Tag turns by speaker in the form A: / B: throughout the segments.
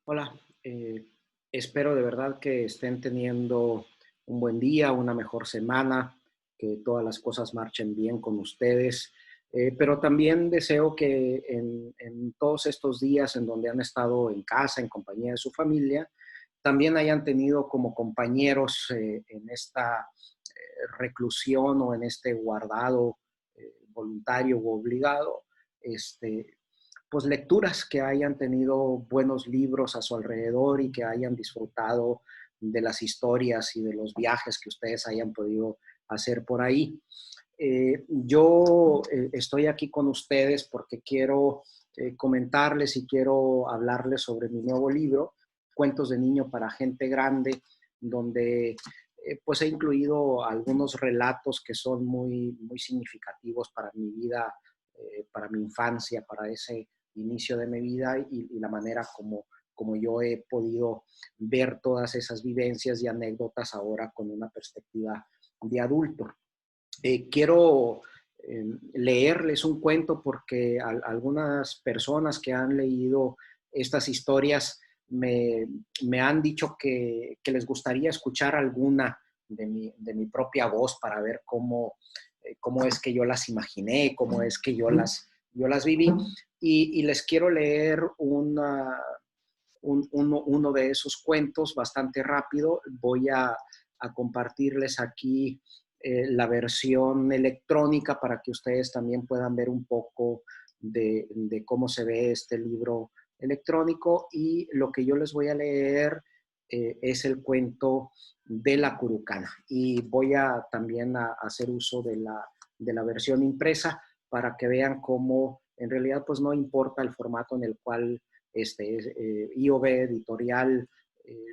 A: Hola, espero de verdad que estén teniendo un buen día, una mejor semana, que todas las cosas marchen bien con ustedes, pero también deseo que en todos estos días en donde han estado en casa, en compañía de su familia, también hayan tenido como compañeros en esta reclusión o en este guardado voluntario o obligado, este, pues lecturas que hayan tenido buenos libros a su alrededor y que hayan disfrutado de las historias y de los viajes que ustedes hayan podido hacer por ahí. Yo estoy aquí con ustedes porque quiero comentarles y quiero hablarles sobre mi nuevo libro, Cuentos de niño para gente grande, donde pues he incluido algunos relatos que son muy significativos para mi vida, para mi infancia, para ese inicio de mi vida y la manera como yo he podido ver todas esas vivencias y anécdotas ahora con una perspectiva de adulto. Quiero leerles un cuento porque algunas personas que han leído estas historias me han dicho que les gustaría escuchar alguna de mi propia voz para ver cómo es que yo las imaginé, cómo es que yo las viví. Y les quiero leer uno de esos cuentos bastante rápido. Voy a compartirles aquí la versión electrónica para que ustedes también puedan ver un poco de cómo se ve este libro electrónico. Y lo que yo les voy a leer es el cuento de la Curucana. Y voy a también a hacer uso de la versión impresa para que vean cómo en realidad pues no importa el formato en el cual IOB Editorial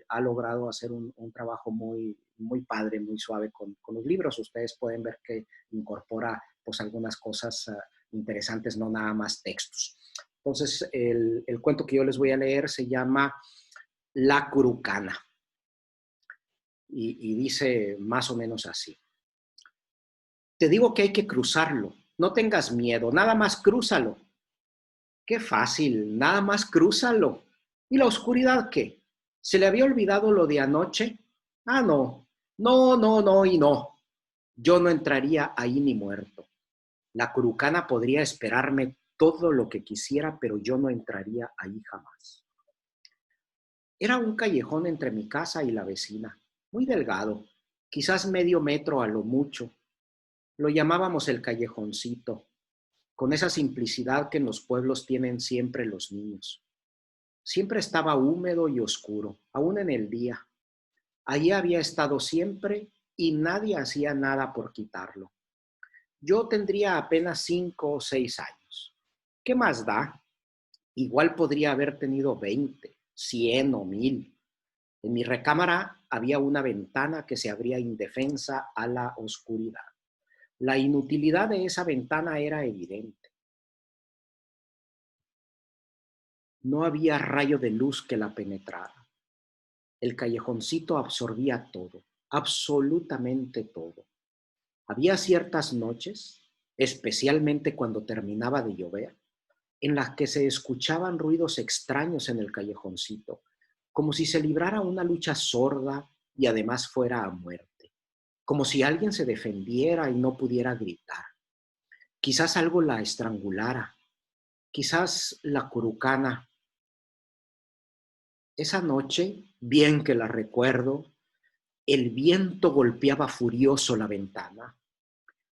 A: ha logrado hacer un trabajo muy padre, muy suave con los libros. Ustedes pueden ver que incorpora pues algunas cosas interesantes, no nada más textos. Entonces, el cuento que yo les voy a leer se llama La Curucana y dice más o menos así. Te digo que hay que cruzarlo. No tengas miedo, nada más crúzalo. Qué fácil, nada más crúzalo. ¿Y la oscuridad qué? ¿Se le había olvidado lo de anoche? Ah, no. No, no, no y no. Yo no entraría ahí ni muerto. La Curucana podría esperarme todo lo que quisiera, pero yo no entraría ahí jamás. Era un callejón entre mi casa y la vecina, muy delgado, quizás medio metro a lo mucho. Lo llamábamos el callejoncito, con esa simplicidad que en los pueblos tienen siempre los niños. Siempre estaba húmedo y oscuro, aún en el día. Allí había estado siempre y nadie hacía nada por quitarlo. Yo tendría apenas 5 o 6 años. ¿Qué más da? Igual podría haber tenido 20, 100 o 1000. En mi recámara había una ventana que se abría indefensa a la oscuridad. La inutilidad de esa ventana era evidente. No había rayo de luz que la penetrara. El callejoncito absorbía todo, absolutamente todo. Había ciertas noches, especialmente cuando terminaba de llover, en las que se escuchaban ruidos extraños en el callejoncito, como si se librara una lucha sorda y además fuera a muerte, como si alguien se defendiera y no pudiera gritar. Quizás algo la estrangulara, quizás la curucana. Esa noche, bien que la recuerdo, el viento golpeaba furioso la ventana.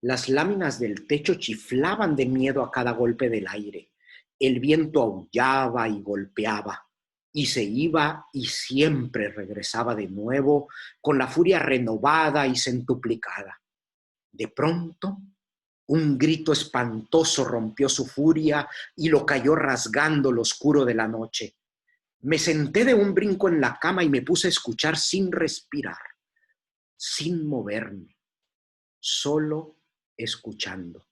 A: Las láminas del techo chiflaban de miedo a cada golpe del aire. El viento aullaba y golpeaba, y se iba y siempre regresaba de nuevo con la furia renovada y centuplicada. De pronto, un grito espantoso rompió su furia y lo cayó rasgando lo oscuro de la noche. Me senté de un brinco en la cama y me puse a escuchar sin respirar, sin moverme, solo escuchando.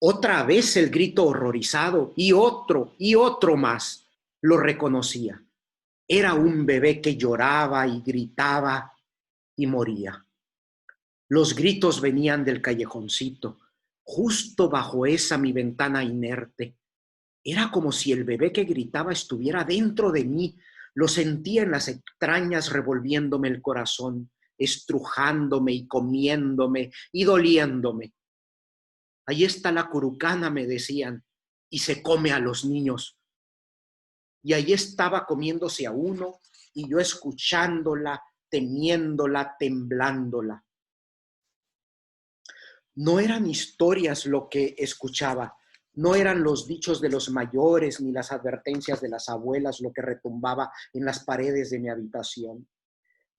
A: Otra vez el grito horrorizado y otro más. Lo reconocía. Era un bebé que lloraba y gritaba y moría. Los gritos venían del callejoncito, justo bajo esa mi ventana inerte. Era como si el bebé que gritaba estuviera dentro de mí. Lo sentía en las entrañas revolviéndome el corazón, estrujándome y comiéndome y doliéndome. Ahí está la curucana, me decían, y se come a los niños. Y ahí estaba comiéndose a uno y yo escuchándola, temiéndola, temblándola. No eran historias lo que escuchaba, no eran los dichos de los mayores ni las advertencias de las abuelas lo que retumbaba en las paredes de mi habitación.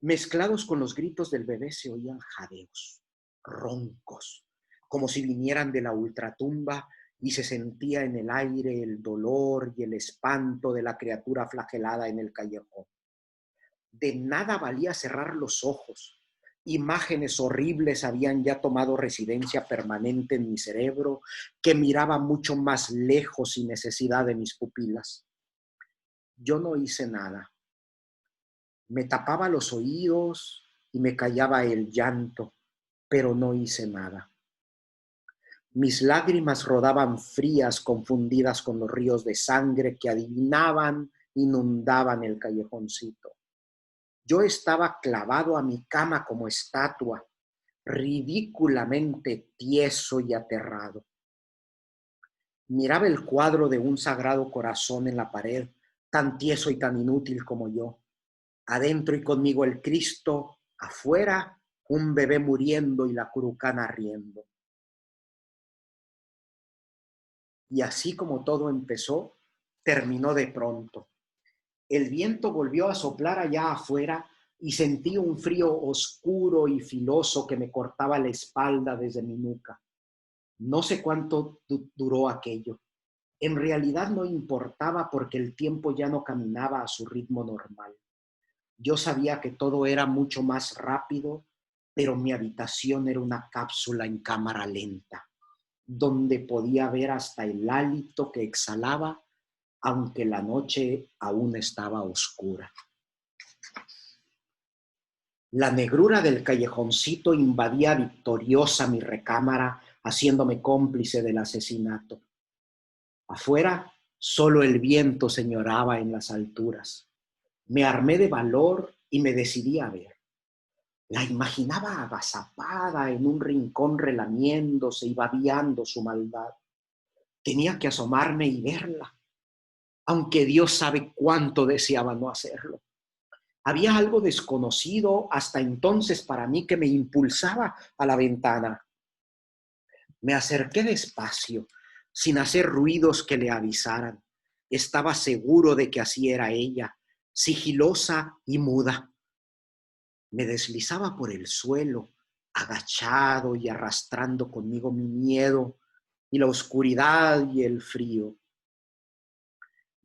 A: Mezclados con los gritos del bebé se oían jadeos, roncos, como si vinieran de la ultratumba y se sentía en el aire el dolor y el espanto de la criatura flagelada en el callejón. De nada valía cerrar los ojos. Imágenes horribles habían ya tomado residencia permanente en mi cerebro, que miraba mucho más lejos sin necesidad de mis pupilas. Yo no hice nada. Me tapaba los oídos y me callaba el llanto, pero no hice nada. Mis lágrimas rodaban frías, confundidas con los ríos de sangre que adivinaban, inundaban el callejoncito. Yo estaba clavado a mi cama como estatua, ridículamente tieso y aterrado. Miraba el cuadro de un sagrado corazón en la pared, tan tieso y tan inútil como yo. Adentro y conmigo el Cristo, afuera un bebé muriendo y la curucana riendo. Y así como todo empezó, terminó de pronto. El viento volvió a soplar allá afuera y sentí un frío oscuro y filoso que me cortaba la espalda desde mi nuca. No sé cuánto duró aquello. En realidad no importaba porque el tiempo ya no caminaba a su ritmo normal. Yo sabía que todo era mucho más rápido, pero mi habitación era una cápsula en cámara lenta, donde podía ver hasta el hálito que exhalaba, aunque la noche aún estaba oscura. La negrura del callejoncito invadía victoriosa mi recámara, haciéndome cómplice del asesinato. Afuera, solo el viento señoraba en las alturas. Me armé de valor y me decidí a ver. La imaginaba agazapada en un rincón relamiéndose y babeando su maldad. Tenía que asomarme y verla, aunque Dios sabe cuánto deseaba no hacerlo. Había algo desconocido hasta entonces para mí que me impulsaba a la ventana. Me acerqué despacio, sin hacer ruidos que le avisaran. Estaba seguro de que así era ella, sigilosa y muda. Me deslizaba por el suelo, agachado y arrastrando conmigo mi miedo y la oscuridad y el frío.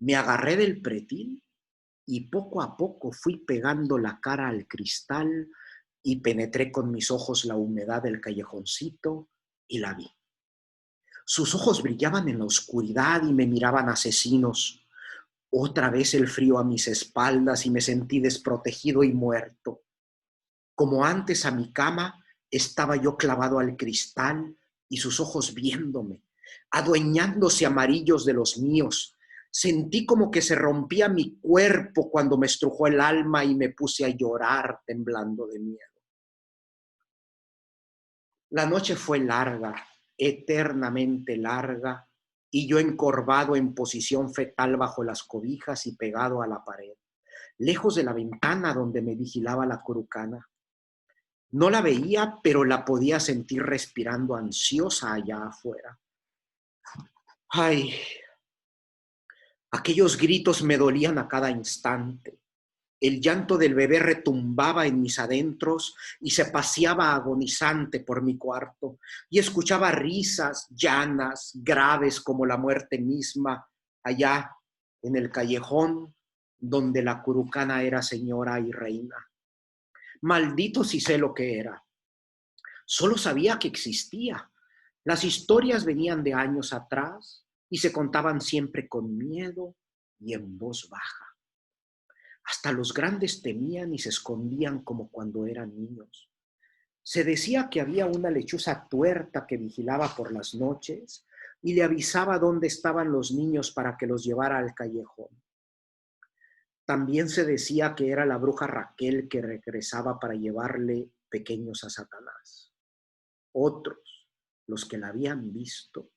A: Me agarré del pretil y poco a poco fui pegando la cara al cristal y penetré con mis ojos la humedad del callejoncito y la vi. Sus ojos brillaban en la oscuridad y me miraban asesinos. Otra vez el frío a mis espaldas y me sentí desprotegido y muerto. Como antes a mi cama, estaba yo clavado al cristal y sus ojos viéndome, adueñándose amarillos de los míos. Sentí como que se rompía mi cuerpo cuando me estrujó el alma y me puse a llorar temblando de miedo. La noche fue larga, eternamente larga, y yo encorvado en posición fetal bajo las cobijas y pegado a la pared, lejos de la ventana donde me vigilaba la curucana. No la veía, pero la podía sentir respirando ansiosa allá afuera. Ay, aquellos gritos me dolían a cada instante. El llanto del bebé retumbaba en mis adentros y se paseaba agonizante por mi cuarto. Y escuchaba risas llanas, graves como la muerte misma, allá en el callejón donde la curucana era señora y reina. Maldito si sé lo que era. Solo sabía que existía. Las historias venían de años atrás y se contaban siempre con miedo y en voz baja. Hasta los grandes temían y se escondían como cuando eran niños. Se decía que había una lechuza tuerta que vigilaba por las noches y le avisaba dónde estaban los niños para que los llevara al callejón. También se decía que era la bruja Raquel que regresaba para llevarle pequeños a Satanás. Otros, los que la habían visto,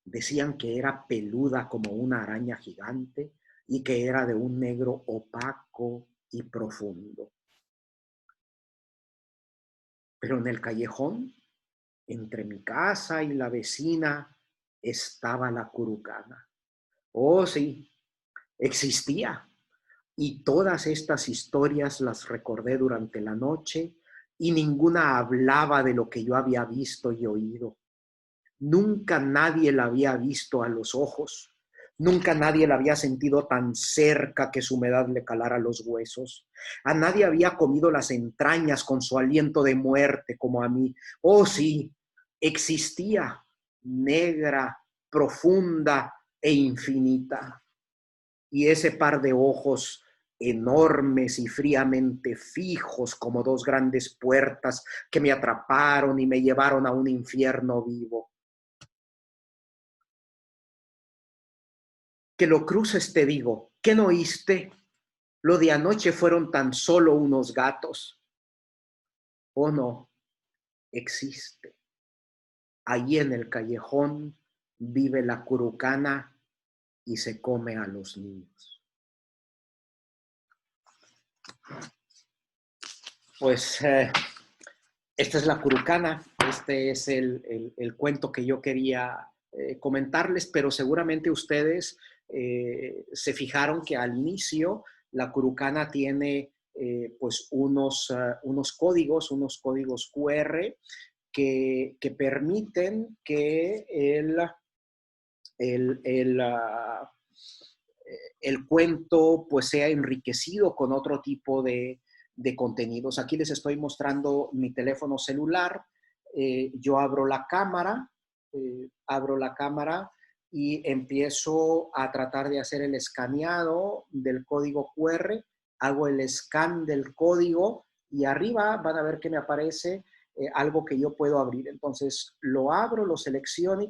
A: decían que era peluda como una araña gigante y que era de un negro opaco y profundo. Pero en el callejón, entre mi casa y la vecina, estaba la curucana. Oh, sí, existía. Y todas estas historias las recordé durante la noche y ninguna hablaba de lo que yo había visto y oído. Nunca nadie la había visto a los ojos. Nunca nadie la había sentido tan cerca que su humedad le calara los huesos. A nadie había comido las entrañas con su aliento de muerte como a mí. Oh, sí, existía, negra, profunda e infinita. Y ese par de ojos enormes y fríamente fijos como dos grandes puertas que me atraparon y me llevaron a un infierno vivo. Que lo cruces, te digo, ¿qué no oíste? Lo de anoche fueron tan solo unos gatos. Oh, no, existe. Allí en el callejón vive la curucana y se come a los niños. Pues esta es la curucana, este es el cuento que yo quería comentarles, pero seguramente ustedes se fijaron que al inicio la curucana tiene pues unos códigos QR que permiten que el, el, uh, el cuento pues sea enriquecido con otro tipo de contenidos. Aquí les estoy mostrando mi teléfono celular. Yo abro la cámara y empiezo a tratar de hacer el escaneado del código QR. Hago el scan del código y arriba van a ver que me aparece algo que yo puedo abrir. Entonces lo abro, lo selecciono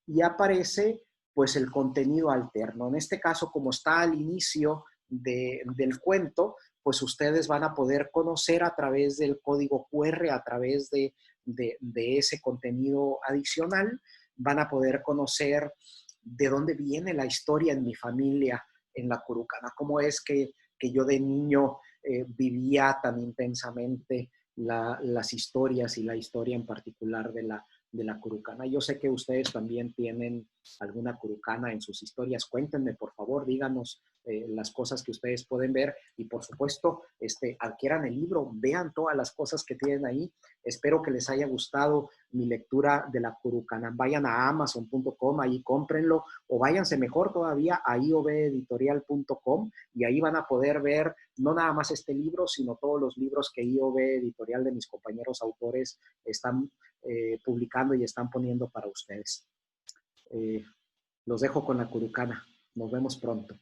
A: y aparece pues el contenido alterno. En este caso, como está al inicio del cuento, pues ustedes van a poder conocer a través del código QR, a través de ese contenido adicional, van a poder conocer de dónde viene la historia en mi familia en la Curucana, cómo es que yo de niño vivía tan intensamente las historias y la historia en particular de la Curucana. Yo sé que ustedes también tienen alguna Curucana en sus historias. Cuéntenme, por favor, díganos las cosas que ustedes pueden ver y, por supuesto, adquieran el libro, vean todas las cosas que tienen ahí. Espero que les haya gustado mi lectura de la Curucana. Vayan a amazon.com, ahí cómprenlo, o váyanse mejor todavía a iobeditorial.com y ahí van a poder ver no nada más este libro, sino todos los libros que IOB Editorial de mis compañeros autores están publicando y están poniendo para ustedes. Los dejo con la Curucana. Nos vemos pronto.